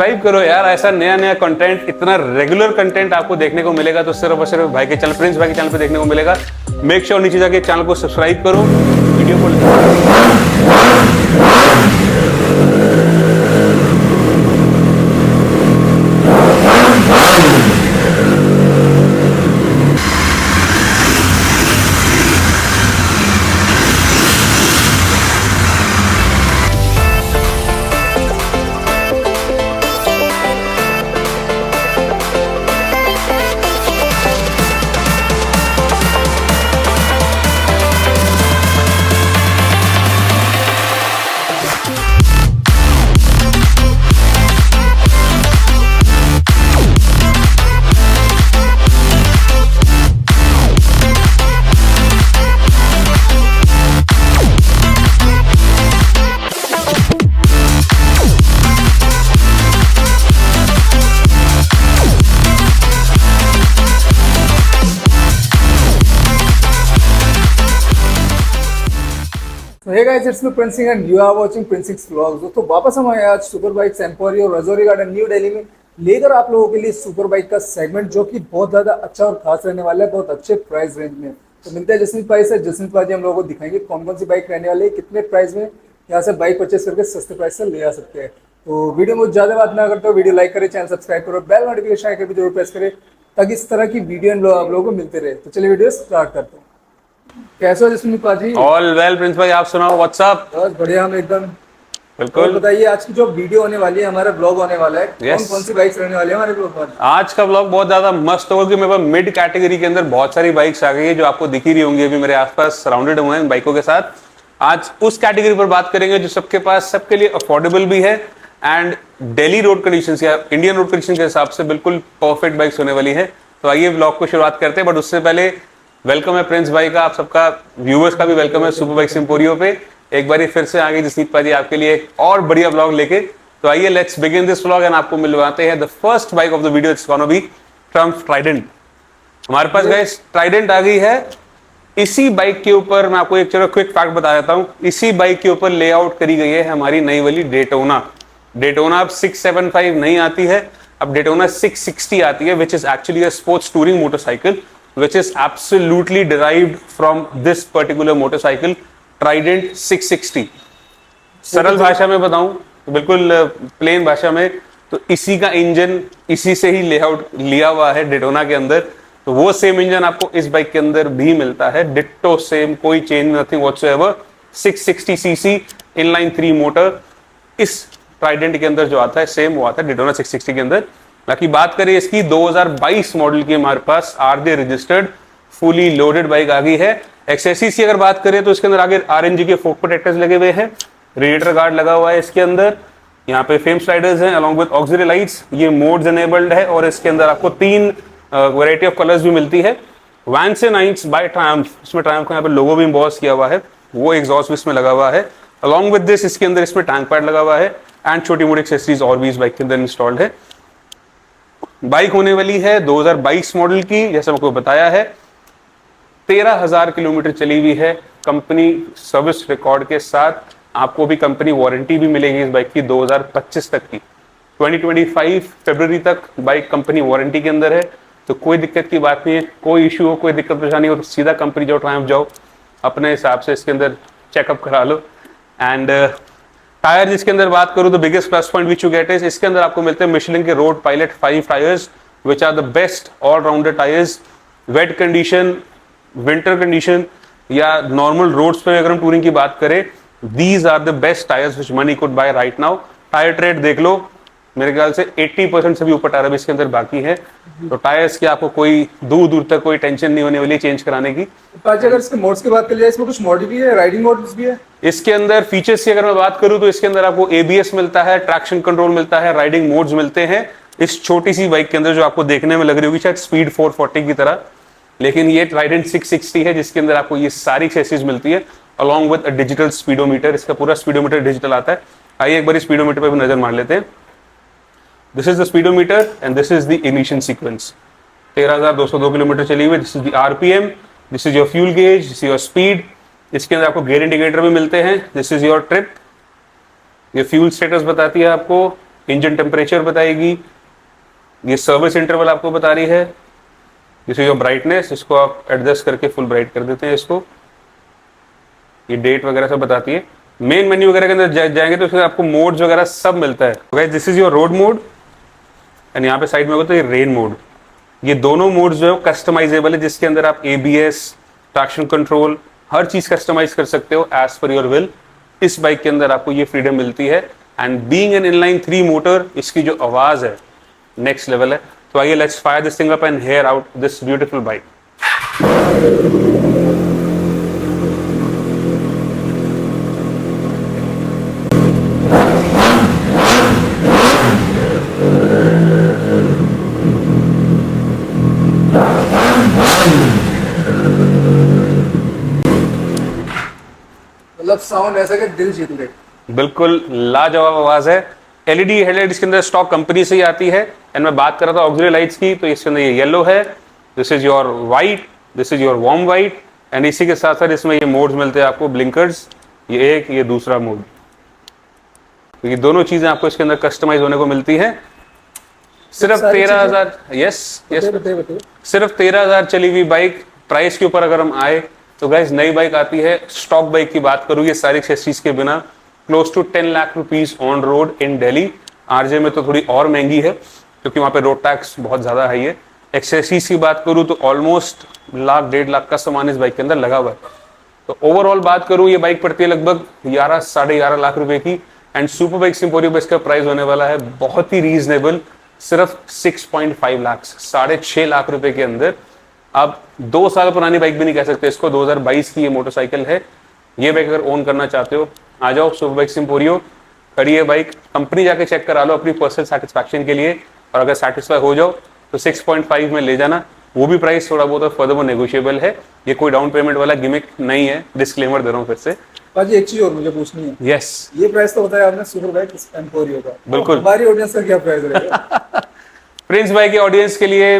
Subscribe करो यार, ऐसा नया नया कंटेंट, इतना रेगुलर कंटेंट आपको देखने को मिलेगा तो सिर्फ और सिर्फ भाई के चैनल, प्रिंस भाई के चैनल पे देखने को मिलेगा। मेक श्योर नीचे जाके चैनल को सब्सक्राइब करो, वीडियो को Hey guys, it's me Prince Singh and you are watching Prince Singh's vlogs। दोस्तों वापस हम आए आज सुपर बाइक्स एम्पोरियो और रजौरी गार्डन न्यू दिल्ली में लेकर आप लोगों के लिए सुपर बाइक का सेगमेंट जो कि बहुत ज़्यादा अच्छा और खास रहने वाला है, बहुत अच्छे प्राइस रेंज में। तो मिलते हैं जसमीत भाई से। जसमीत भाई हम लोगों को दिखाएंगे कौन कौन सी बाइक रहने वाली है, कितने प्राइस में यहाँ से बाइक परचेस करके सस्ते प्राइस से ले आ सकते हैं। तो वीडियो में ज़्यादा बात ना करते हो, वीडियो लाइक करें, चैनल सब्सक्राइब करो, बेल नोटिफिकेशन आइकन भी जरूर प्रेस करें ताकि इस तरह की वीडियो आप लोगों को मिलते रहे। तो चलिए वीडियो स्टार्ट करते हैं। कैसे हो जसमीत पाजी? ऑल वेल प्रिंस भाई, आप सुनाओ, व्हाट्सअप? बस बढ़िया, हम एकदम बिल्कुल। बताइए आज की जो वीडियो होने वाली है, हमारा ब्लॉग होने वाला है, कौन कौन सी बाइक्स रहने वाली है हमारे ब्लॉग पर? आज का ब्लॉग बहुत ज्यादा मस्त होगा क्योंकि मेरे पास मिड कैटेगरी के अंदर बहुत सारी बाइक्स आ गई है जो आपको दिख ही रही होंगी, अभी मेरे आसपास सराउंडेड हुए हैं बाइकों के साथ। आज उस कैटेगरी पर बात करेंगे जो सबके पास, सबके लिए अफोर्डेबल भी है एंड दिल्ली रोड कंडीशंस या इंडियन रोड कंडीशन के हिसाब से बिल्कुल परफेक्ट बाइक्स होने वाली है। तो आइए ब्लॉग को शुरुआत करते हैं, बट उससे पहले वेलकम है प्रिंस भाई का, आप सबका व्यूअर्स का भी वेलकम है सुपर बाइक्स एम्पोरियो पे। एक बार फिर से आगे जसमीत पाजी आपके लिए एक और बढ़िया ब्लॉग लेके। तो आइए let's begin this blog and आपको मिलवाते हैं the first bike of the video, it's gonna be Trump Trident. हमारे पास गाइस ट्राइडेंट आ गई है। इसी बाइक के ऊपर मैं आपको एक चलो क्विक फैक्ट बता देता हूं, इसी बाइक के ऊपर लेआउट करी गई है हमारी नई वाली डेटोना। डेटोना अब 675 नहीं आती है, अब डेटोना 660 आती है, which is actually a sports touring motorcycle which is absolutely derived from this particular motorcycle, Trident 660। सरल भाषा में बताऊं तो बिल्कुल प्लेन भाषा में, तो इसी का इंजन इसी से ही लेआउट लिया हुआ है डेटोना के अंदर। तो वो सेम इंजन आपको इस बाइक के अंदर भी मिलता है, डिट्टो सेम, कोई change nothing whatsoever. 660 CC inline 3 motor इस ट्राइडेंट के अंदर जो आता है सेम वो आता है डेटोना 660 के अंदर। बाकी बात करें इसकी 2022 मॉडल की हमारे पास RJ registered fully loaded bike आ गई है। एक्सेसरीज की अगर बात करें तो इसके अंदर आगे आरएनजी के फोक प्रोटेक्टर्स लगे हुए हैं, रेडिएटर गार्ड लगा हुआ है इसके अंदर, यहाँ पे फेम स्लाइडर्स हैं अलॉन्ग विद ऑक्सिलरी लाइट्स, ये मोड्स एनेबल्ड है और इसके अंदर आपको 3 वैरायटी ऑफ कलर्स भी मिलती है। Vance and Hines by Triumph, इसमें ट्रायम्फ का यहाँ पे लोगो भी एम्बॉस किया हुआ है, वो एग्जॉस्ट भी इसमें लगा हुआ है। अलॉन्ग विद दिस इसके अंदर इसमें टैंक पैड लगा हुआ है एंड छोटी मोटी एक्सेसरीज और भी इस बाइक के अंदर इंस्टॉल्ड है। बाइक होने वाली है 2022 मॉडल की, जैसे आपको बताया है 13,000 किलोमीटर चली हुई है कंपनी सर्विस रिकॉर्ड के साथ। आपको भी कंपनी वारंटी भी मिलेगी इस बाइक की 2025 तक की, 2025 फरवरी तक बाइक कंपनी वारंटी के अंदर है। तो कोई दिक्कत की बात नहीं है, कोई इशू हो, कोई दिक्कत परेशानी हो तो सीधा कंपनी जाओ, ट्रायम्फ जाओ, अपने हिसाब से इसके अंदर चेकअप करा लो। एंड टायर जिसके अंदर बात करूं तो biggest plus point which you get is इसके अंदर आपको मिलते हैं मिशेलिन के road pilot 5 tyres which are the best all rounder tyres. Wet condition, winter condition या नॉर्मल रोड्स पे अगर हम टूरिंग की बात करें, these are the best tyres which money could buy right now. Tyre tread देख लो, मेरे ख्याल से 80% से भी ऊपर टायर इसके अंदर बाकी है। तो टायर्स की आपको कोई दूर दूर तक कोई टेंशन नहीं होने वाली चेंज कराने की। अगर इसके मोड्स की बात कर लिया, इसमें कुछ मॉड भी है, राइडिंग मोड्स भी है इसके अंदर। फीचर्स की अगर मैं बात करूं तो इसके अंदर आपको एबीएस मिलता है, ट्रैक्शन कंट्रोल मिलता है, राइडिंग मोड्स मिलते हैं इस छोटी सी बाइक के अंदर, जो आपको देखने में लग रही होगी शायद स्पीड 440 की तरह, लेकिन ये ट्राइडेंट 660 है जिसके अंदर आपको ये सारी एक्सेसरीज मिलती है along with a digital speedometer. इसका पूरा स्पीडोमीटर डिजिटल आता है। आइए एक बार स्पीडोमीटर पे भी नजर मार लेते हैं। This is the speedometer and this is the ignition sequence. 13,202 kilometre चली हुई। This is the RPM, this is your fuel gauge, this is your speed. इसके अंदर आपको गियर इंडिकेटर भी मिलते हैं। दिस इज योर ट्रिप, ये फ्यूल स्टेटस बताती है आपको, इंजन टेम्परेचर बताएगी, ये सर्विस इंटरवल आपको बता रही है, दिस इज योर ब्राइटनेस, इसको आप एडजस्ट करके फुल ब्राइट कर देते हैं इसको, ये डेट वगैरह सब बताती है। मेन मेन्यू वगैरह के अंदर जाएंगे तो उसमें आपको मोड्स वगैरह सब मिलता है। Guys this is your road mode and यहाँ पे साइड में होगा तो ये रेन मोड। ये दोनों मोड्स जो है कस्टमाइजेबल है, जिसके अंदर आप ABS, ट्रैक्शन कंट्रोल, हर चीज कस्टमाइज कर सकते हो एज पर योर विल। इस बाइक के अंदर आपको ये फ्रीडम मिलती है and being an inline 3 motor, इसकी जो आवाज है नेक्स्ट लेवल है। तो आइए let's fire this thing up and hear out this beautiful bike. मतलब साउंड ऐसा कि दिल जीत ले। बिल्कुल लाजवाब आवाज है। LED हेडलाइट इसके अंदर स्टॉक कंपनी से ही आती है एंड मैं बात कर रहा था ऑक्सिलरी लाइट्स की, तो इसके अंदर ये येलो है, this is your white, this is your warm white and इसी के साथ साथ इसमें ये मोड्स मिलते हैं आपको, ब्लिंकर्स, ये एक, ये दूसरा मोड। तो ये दोनों चीजें आपको इसके अंदर कस्टमाइज होने को मिलती है। सिर्फ 13,000, यस सिर्फ 13,000 चली हुई बाइक। प्राइस के ऊपर अगर हम आए तो गाइस नई बाइक आती है, स्टॉक बाइक की बात करूँ, ये सारी एक्सेसरीज के बिना close to 10 lakh rupees on road in Delhi. RJ में तो थोड़ी और महंगी है क्योंकि वहां पे रोड टैक्स बहुत ज्यादा हाई है। एक्सेसरीज की बात करूँ तो ऑलमोस्ट लाख 1.5 लाख का सामान इस बाइक के अंदर लगा हुआ है। तो ओवरऑल बात करूँ ये बाइक पड़ती है लगभग 11 साढ़े 11 लाख रुपए की एंड सुपर बाइक्स एम्पोरियम पे इसका प्राइस होने वाला है बहुत ही रीजनेबल, सिर्फ 6.5 लाख, 6.5 लाख रुपए के अंदर। आप 2 साल पुरानी बाइक भी नहीं कह सकते इसको, 2022 की ये मोटरसाइकिल है। ये बाइक अगर ओन करना चाहते हो आ जाओ सुपर बाइक्स एम्पोरियो, खड़ी है बाइक, कंपनी जाके चेक करा लो अपनी पर्सनल सेटिस्फैक्शन के लिए और अगर सेटिस्फाई हो जाओ तो 6.5 में ले जाना। वो भी प्राइस थोड़ा बहुत फर्दर वो नेगोशिएबल है, ये कोई डाउन पेमेंट वाला गिमिक नहीं है, डिस्क्लेमर दे रहा हूँ फिर से। पाजी एक चीज और मुझे पूछनी है। यस ये प्राइस तो बताया आपने सुपर बाइक्स एम्पोरियो का, बिल्कुल। हमारी ऑडियंस का क्या प्राइस रहेगा? प्रिंस बाइक के ऑडियंस के लिए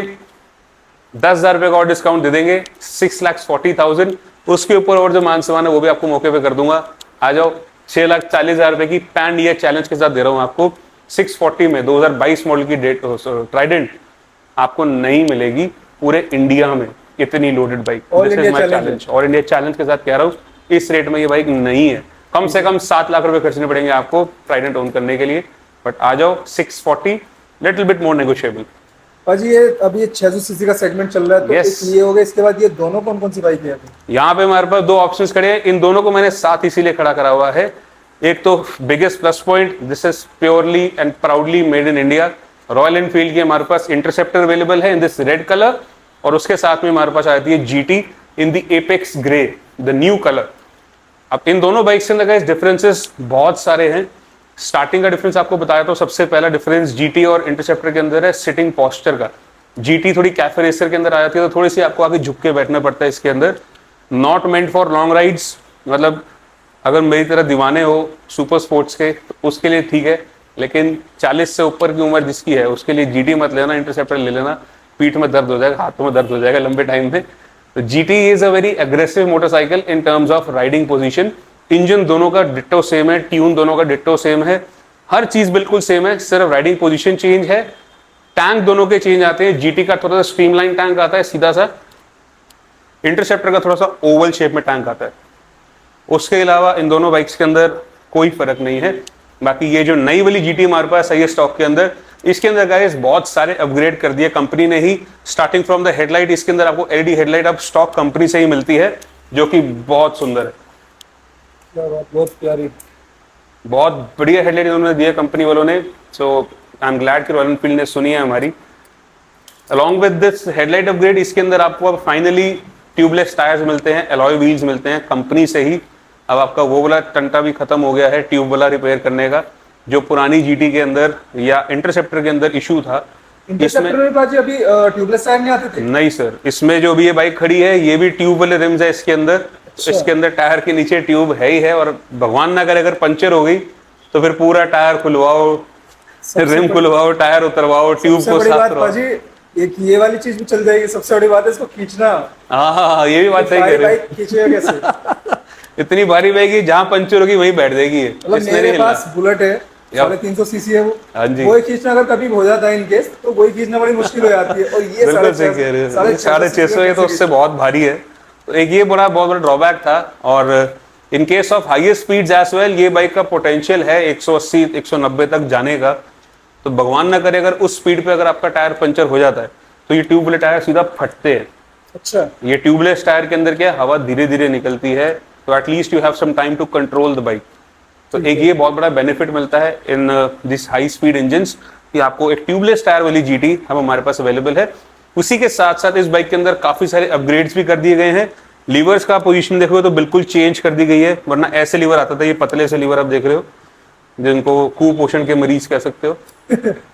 10,000 रुपए का और डिस्काउंट दे देंगे, 6,40,000। उसके ऊपर और जो मान सम्मान है वो भी आपको मौके पे कर दूंगा। आ जाओ, 6,40,000 रुपए की पैन ईयर चैलेंज के साथ दे रहा हूं आपको। 640 में 2022 मॉडल की ट्राइडेंट आपको नहीं मिलेगी पूरे इंडिया में, इतनी loaded bike. This is my challenge, और इंडिया चैलेंज के साथ कह रहा हूँ, इस रेट में ये बाइक नहीं है। कम से कम 7 लाख रुपए खर्चने पड़ेंगे आपको ट्राइडेंट ओन करने के लिए, बट आ जाओ 640, लिटिल बिट मोर नेगोशिएबल। पाजी ये अभी ये 600 सीसी का सेगमेंट चल रहा है तो Yes. ये हो गया, इसके बाद ये दोनों कौन कौन सी बाइक है? यहाँ पे हमारे पास 2 ऑप्शंस खड़े हैं, इन दोनों को मैंने साथ इसीलिए खड़ा करा हुआ है। एक तो biggest plus point, this is purely and proudly made in India. Royal Enfield की हमारे पास इंटरसेप्टर अवेलेबल है इन दिस रेड कलर और उसके साथ में हमारे पास आती है GT in the apex grey, the new colour. अब इन दोनों बाइक्स के अंदर डिफरेंसेस बहुत सारे हैं। स्टार्टिंग का डिफरेंस आपको बताया तो सबसे पहला डिफरेंस GT और इंटरसेप्टर के अंदर है सिटिंग पोस्चर का। GT थोड़ी कैफे रेसर के अंदर आ जाती है तो थोड़ी सी आपको आगे झुक के बैठना पड़ता है इसके अंदर। Not meant for long rides, मतलब अगर मेरी तरह दीवाने हो सुपर स्पोर्ट्स के तो उसके लिए ठीक है, लेकिन 40 से ऊपर की उम्र जिसकी है उसके लिए GT मत लेना, इंटरसेप्टर ले लेना, पीठ में दर्द हो जाएगा, हाथों में दर्द हो जाएगा लंबे टाइम में। तो GT is a very aggressive motorcycle in terms of riding position. Engine दोनों का डिट्टो सेम है, ट्यून दोनों का डिट्टो सेम है, हर चीज बिल्कुल सेम है, सिर्फ राइडिंग पोजीशन चेंज है। टैंक दोनों के चेंज आते हैं, GT का थोड़ा सा स्ट्रीमलाइन टैंक आता है सीधा सा, इंटरसेप्टर का थोड़ा सा ओवल शेप में टैंक आता है। उसके अलावा इन दोनों बाइक्स के अंदर कोई फर्क नहीं है। बाकी ये जो नई वाली GT हमारे पास है स्टॉक के अंदर, इसके अंदर गाइस बहुत सारे अपग्रेड कर दिए कंपनी ने ही। स्टार्टिंग फ्रॉम द हेडलाइट, इसके अंदर आपको LED हेडलाइट अब स्टॉक कंपनी से ही मिलती है जो कि बहुत सुंदर है, बहुत प्यारी, बहुत बढ़िया हेडलाइट उन्होंने दिया कंपनी वालों ने। सो आई एम ग्लैड कि रॉयल एनफील्ड ने सुनी है हमारी। Along with this headlight upgrade इसके अंदर आपको अब फाइनली ट्यूबलेस टायर्स मिलते हैं, एलॉय व्हील्स मिलते हैं कंपनी से ही। अब आपका वो वाला टंटा भी खत्म हो गया है ट्यूब वाला रिपेयर करने का, जो पुरानी GT के अंदर या इंटरसेप्टर के अंदर इशू था। इंटरसेप्टर में पाजी अभी ट्यूबलेस टायर नहीं आते थे? नहीं सर, इसमें जो भी ये बाइक खड़ी है ये भी ट्यूब वाले रिम्स है इसके अंदर। इसके अंदर टायर के नीचे ट्यूब है ही है, और भगवान ना करे अगर पंचर हो गई तो फिर पूरा टायर खुलवाओ, रिम खुलवाओ, टायर उतरवाओ, ट्यूब को साफ करो। एक ये वाली चीज भी चल जाएगी, सबसे बड़ी बात है इसको खींचना। हाँ, ये भी बात सही कह रहे हो। खींचेगा कैसे? इतनी भारी बाइक है, जहाँ पंचर होगी वहीं बैठ जाएगी। मतलब मेरे पास बुलेट है, 350 सीसी है वो। हाँ जी। वही खींचना अगर कभी हो जाता है इन केस, तो वही खींचना बड़ी मुश्किल हो जाती है। और ये बिल्कुल सही कह रहे हो, 650 ये तो उससे बहुत भारी है। तो एक ये बहुत बड़ा ड्रॉबैक था। और in case of highest speeds as well, ये बाइक का पोटेंशियल है 180 190 तक जाने का। तो भगवान ना करे अगर उस स्पीड पे अगर आपका टायर पंचर हो जाता है तो ये ट्यूबलेस टायर सीधा फटते हैं। अच्छा, ये ट्यूबलेस टायर के अंदर क्या है, हवा धीरे धीरे निकलती है, तो at least you have some time to control the bike. तो एक ये बहुत बड़ा बेनिफिट मिलता है in this high speed engines कि आपको एक ट्यूबलेस टायर वाली जीटी हम हमारे पास अवेलेबल है। उसी के साथ साथ इस बाइक के अंदर काफी सारे अपग्रेड्स भी कर दिए गए हैं। लीवर्स का पोजीशन देखोगे तो बिल्कुल चेंज कर दी गई है, वरना ऐसे लीवर आता था, ये पतले से लीवर आप देख रहे हो जिनको कुपोषण के मरीज कह सकते हो।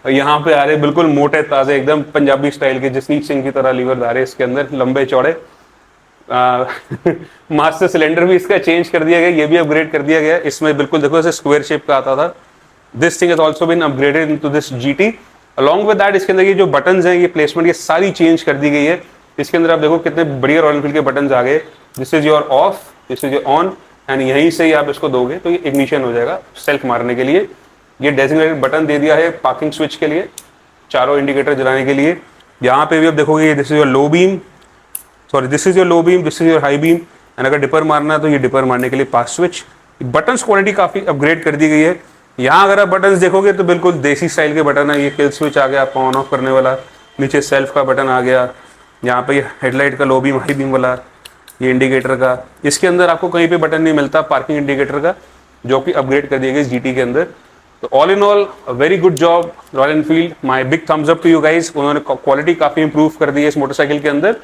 और यहाँ पे आ रहे बिल्कुल मोटे ताजे एकदम पंजाबी स्टाइल के जसनीत सिंह की तरह लीवर आ रहे इसके अंदर, लंबे चौड़े। मास्टर सिलेंडर भी इसका चेंज कर दिया गया, ये भी अपग्रेड कर दिया गया। इसमें बिल्कुल देखो ऐसे स्क्वायर शेप का आता था। This thing has also been upgraded into this GT. Along with that इसके अंदर ये जो बटन्स हैं, ये प्लेसमेंट ये सारी चेंज कर दी गई है। इसके अंदर आप देखो कितने बढ़िया रॉयल एनफील्ड के बटन्स आ गए। This is your of, this is your on, and यहीं से ही आप इसको दोगे तो ये इग्निशन हो जाएगा सेल्फ मारने के लिए। ये डेजिग्नेटेड बटन दे दिया है पार्किंग स्विच के लिए, चारों इंडिकेटर जलाने के लिए। यहाँ पे भी आप देखोगे this is your low beam, sorry this is your low beam, this is your high beam, and अगर डिपर मारना है तो ये डिपर मारने के लिए पास स्विच। बटन्स क्वालिटी काफी अपग्रेड कर दी गई है। यहाँ अगर आप बटन्स देखोगे तो बिल्कुल देसी स्टाइल के बटन है। ये किल स्विच आ गया आपका ऑन ऑफ करने वाला, नीचे सेल्फ का बटन आ गया, यहाँ पे हेडलाइट का लो बीम हाई बीम वाला, ये इंडिकेटर का। इसके अंदर आपको कहीं पे बटन नहीं मिलता पार्किंग इंडिकेटर का, जो कि अपग्रेड कर दिया गया इस जीटी के अंदर। तो all in all very good job Royal Enfield, my big thumbs up to you guys. उन्होंने क्वालिटी काफी इंप्रूव कर दी है इस मोटरसाइकिल के अंदर।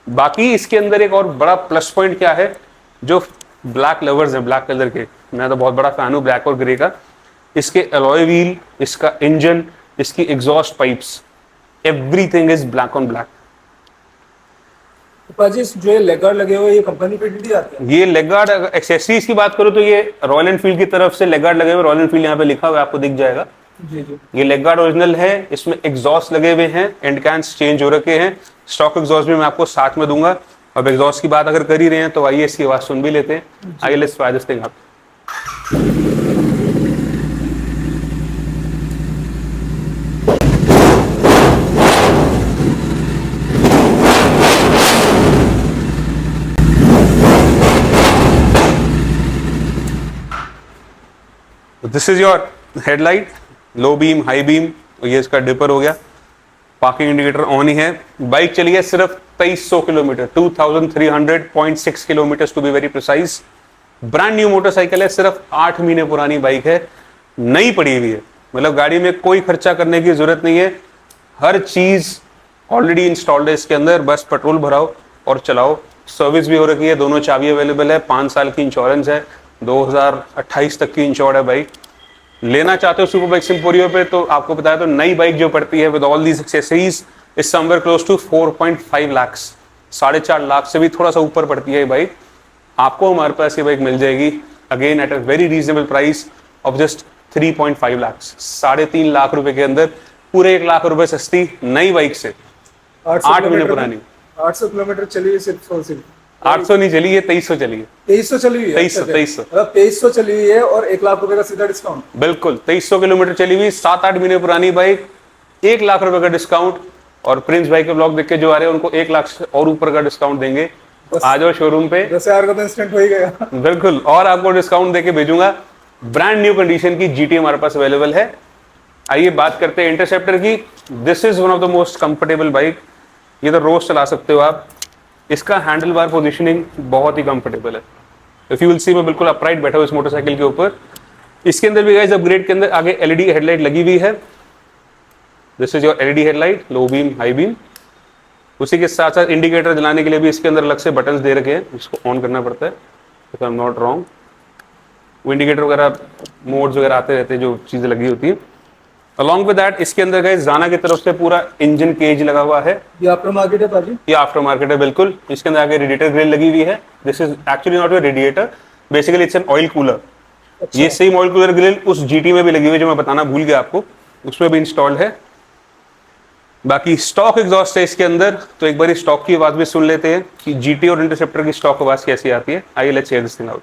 बाकी इसके अंदर एक और बड़ा प्लस पॉइंट क्या है, जो ब्लैक लवर्स हैं ब्लैक कलर के, मैं तो बहुत बड़ा फैन हूँ ब्लैक और ग्रे का। इसके अलॉय व्हील, इसका इंजन, इसकी exhaust pipes, everything is black on black. पाजी जो ये लेग गार्ड लगे हुए ये कंपनी पे दी आते हैं? ये लेग गार्ड एक्सेसरीज की बात करो तो ये रॉयल एनफील्ड की तरफ से लेग गार्ड लगे हुए, रॉयल एनफील्ड यहाँ पे लिखा हुआ है आपको दिख जाएगा। जी जी। ये लेग गार्ड ओरिजिनल है, इसमें एग्जॉस्ट लगे हुए हैं, एंड कैन्स चेंज हो रखे हैं। स्टॉक एग्जॉस्ट भी मैं आपको साथ में दूंगा। अब एग्जॉस्ट की बात अगर कर ही रहे हैं तो आइए इसकी आवाज सुन भी लेते हैं। आइए let's try this thing out. This is your headlight, low beam high beam, ये इसका डिपर हो गया। पार्किंग इंडिकेटर ऑन ही है। बाइक चली है सिर्फ 2300 kilometre, 2300.6 kilometre to be very precise. Brand new motorcycle है, सिर्फ 8 महीने पुरानी बाइक है, नई पड़ी हुई है। मतलब गाड़ी में कोई खर्चा करने की जरूरत नहीं है, हर चीज ऑलरेडी इंस्टॉल्ड है इसके अंदर। बस पेट्रोल भराओ और चलाओ। सर्विस भी हो रखी है, दोनों चाबी अवेलेबल है, 5 साल की इंश्योरेंस है, 2028 तक की इंश्योर्ड है बाइक। लेना चाहते हो सुपर बाइक्स एम्पोरियो पे तो आपको बताया तो नई बाइक जो पड़ती है with all these accessories is somewhere close to 4.5 lakh, 4.5 lakh से भी थोड़ा सा ऊपर पड़ती है ये बाइक। आपको हमारे पास ये बाइक मिल जाएगी again at a very reasonable price of just 3.5 lakh, 3.5 lakh रुपए के अंदर, पूरे 1 लाख रुपए सस्ती नई बाइक से 8 महीने पुरानी। 800 किलोमीटर चली हुई सिर्फ 800 नहीं चली है, 2300 चली है। 2300 चली हुई है? 2300 मतलब 2300 चली हुई है और 1 लाख रुपए का सीधा डिस्काउंट। बिल्कुल 2300 किलोमीटर चली हुई, 7-8 महीने पुरानी बाइक, 1 लाख रुपए का डिस्काउंट। और प्रिंस भाई के ब्लॉग देख के जो आ रहे हैं उनको 1 लाख से और ऊपर का डिस्काउंट देंगे। आ जाओ शोरूम पे, 10,000 का तो इंस्टेंट हो ही गया। बिल्कुल, और आपको डिस्काउंट देके भेजूंगा। ब्रांड न्यू कंडीशन की जीटी हमारे पास अवेलेबल है। आइए बात करते हैं इंटरसेप्टर की। This is one of the most comfortable bike, ये तो रोज चला सकते हो आप। इसका हैंडल बार पोजिशनिंग बहुत ही कंफर्टेबल है। इफ यू विल सी मैं बिल्कुल अपराइट बैठा हूँ इस मोटरसाइकिल के ऊपर। इसके अंदर भी गाइस अपग्रेड के अंदर आगे एलईडी हेडलाइट लगी हुई है। This is your LED headlight, low beam high beam. उसी के साथ साथ इंडिकेटर जलाने के लिए भी इसके अंदर अलग से बटन्स दे रखे हैं, इसको ऑन करना पड़ता है if I am not wrong. वो इंडिकेटर वगैरह मोड्स वगैरह आते रहते हैं, जो चीजें लगी होती है। अलॉन्ग विद दैट इसके अंदर गाइस जाना की तरफ से पूरा इंजन केज लगा हुआ है। ये आफ्टर मार्केट है पाजी? ये आफ्टर मार्केट है बिल्कुल। इसके अंदर आगे रेडिएटर ग्रिल लगी हुई है। This is actually not a radiator, basically it's an oil cooler. अच्छा। ये सेम ऑयल कूलर ग्रिल उस जीटी में भी लगी हुई है जो मैं बताना भूल गया आपको, उसमें भी इंस्टॉल्ड है। बाकी स्टॉक एग्जॉस्ट है इसके अंदर, तो एक बार स्टॉक की आवाज भी सुन लेते हैं कि जीटी और इंटरसेप्टर की स्टॉक आवाज कैसी आती है। आइए let's hear this thing out.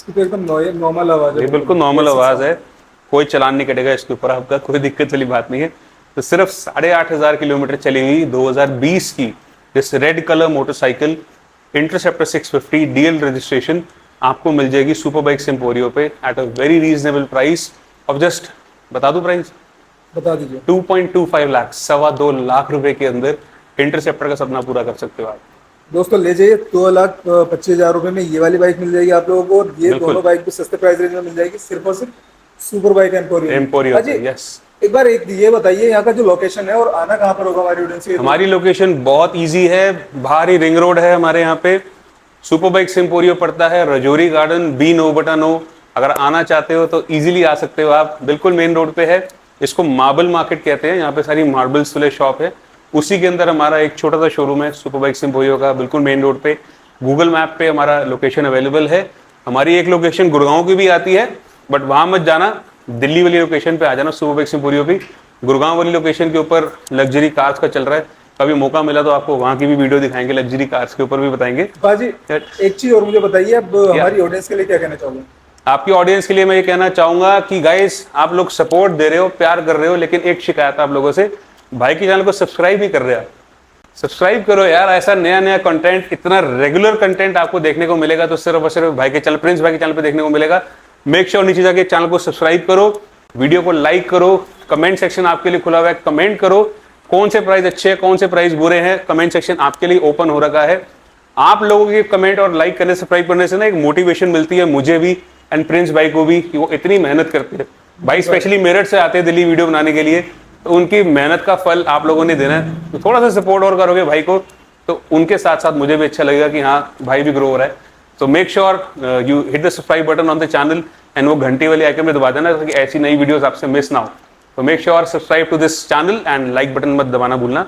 इसकी तो एकदम नॉर्मल आवाज ये है, बिल्कुल नॉर्मल basic आवाज sound। है, कोई चलान नहीं कटेगा इसके ऊपर आपका, कोई दिक्कत वाली बात नहीं है। तो सिर्फ 8,500 किलोमीटर चली हुई 2020 की इस red colour motorcycle interceptor 650 DL registration आपको मिल जाएगी सुपर बाइक्स एम्पोरियो पे at a very reasonable price of just, बता दूं प्राइस, बता दीजिए। 2.25 लाख, 2.25 लाख रुपए के अंदर इंटरसेप्टर का सपना पूरा कर सकते हो आप। दोस्तों ले जाइए, 2,25,000 रुपए में ये वाली बाइक मिल जाएगी आप लोगों को, और ये बिल्कुल। दोनों बाइक भी सस्ते प्राइस रेंज में मिल जाएगी, सिर्फ और सिर्फ सुपर बाइक एम्पोरियो। एम्पोरियो अजी, पे, यस। एक बार एक ये बताइए, यहाँ का जो लोकेशन है और आना कहाँ पर होगा हमारी ऑडियंस के? हमारी लोकेशन बहुत इजी है, बाहर ही रिंग रोड है हमारे यहाँ पे। सुपर बाइक्स एम्पोरियो पड़ता है रजौरी गार्डन B9/9। अगर आना चाहते हो तो इजीली आ सकते हो आप, बिल्कुल मेन रोड पे है। इसको मार्बल मार्केट कहते हैं, यहाँ पे सारी मार्बल्स वाले शॉप है, उसी के अंदर हमारा एक छोटा सा शोरूम है सुपर बाइक्स एम्पोरियो का, बिल्कुल मेन रोड पे। गूगल मैप पे हमारा लोकेशन अवेलेबल है। हमारी एक लोकेशन गुड़गांव की भी आती है, बट वहां मत जाना, दिल्ली वाली लोकेशन पे आ जाना सुपर बाइक्स एम्पोरियो पे। गुड़गांव वाली लोकेशन के ऊपर लग्जरी कार्स का चल रहा है, कभी मौका मिला तो आपको वहां की भी वीडियो दिखाएंगे, लग्जरी कार्स के ऊपर भी बताएंगे। बाजी, एक चीज और मुझे बताइए, अब हमारी ऑडियंस के लिए क्या कहना चाहोगे? आपकी ऑडियंस के लिए मैं ये कहना चाहूंगा कि गाइस आप लोग सपोर्ट दे रहे हो, प्यार कर रहे हो, लेकिन एक शिकायत आप लोगों से, भाई की चैनल को सब्सक्राइब नहीं कर रहे आप। सब्सक्राइब करो यार, ऐसा नया नया कंटेंट, इतना रेगुलर कंटेंट आपको देखने को मिलेगा तो सिर्फ और सिर्फ भाई के चैनल, प्रिंस भाई के चैनल पे देखने को मिलेगा। मेक श्योर नीचे जाके चैनल को सब्सक्राइब करो, वीडियो को लाइक करो, कमेंट सेक्शन आपके लिए खुला हुआ है, कमेंट करो कौन से प्राइस अच्छे हैं, कौन से प्राइस बुरे हैं, कमेंट सेक्शन आपके लिए ओपन हो रखा है। आप लोगों के कमेंट और लाइक करने, सब्सक्राइब करने से ना एक मोटिवेशन मिलती है मुझे भी एंड प्रिंस भाई को भी, कि वो इतनी मेहनत करते हैं। भाई स्पेशली मेरठ से आते हैं दिल्ली वीडियो बनाने के लिए, तो उनकी मेहनत का फल आप लोगों ने देना है। तो थोड़ा सा सपोर्ट और करोगे भाई को, तो उनके साथ साथ मुझे भी अच्छा लगेगा कि हाँ भाई भी ग्रो हो रहा है। तो make sure you hit the subscribe button on the channel and वो घंटी वाले आइकन में दबा देना ताकि ऐसी नई वीडियोस आपसे मिस ना हो। तो make sure subscribe to this channel and like button मत दबाना भूलना।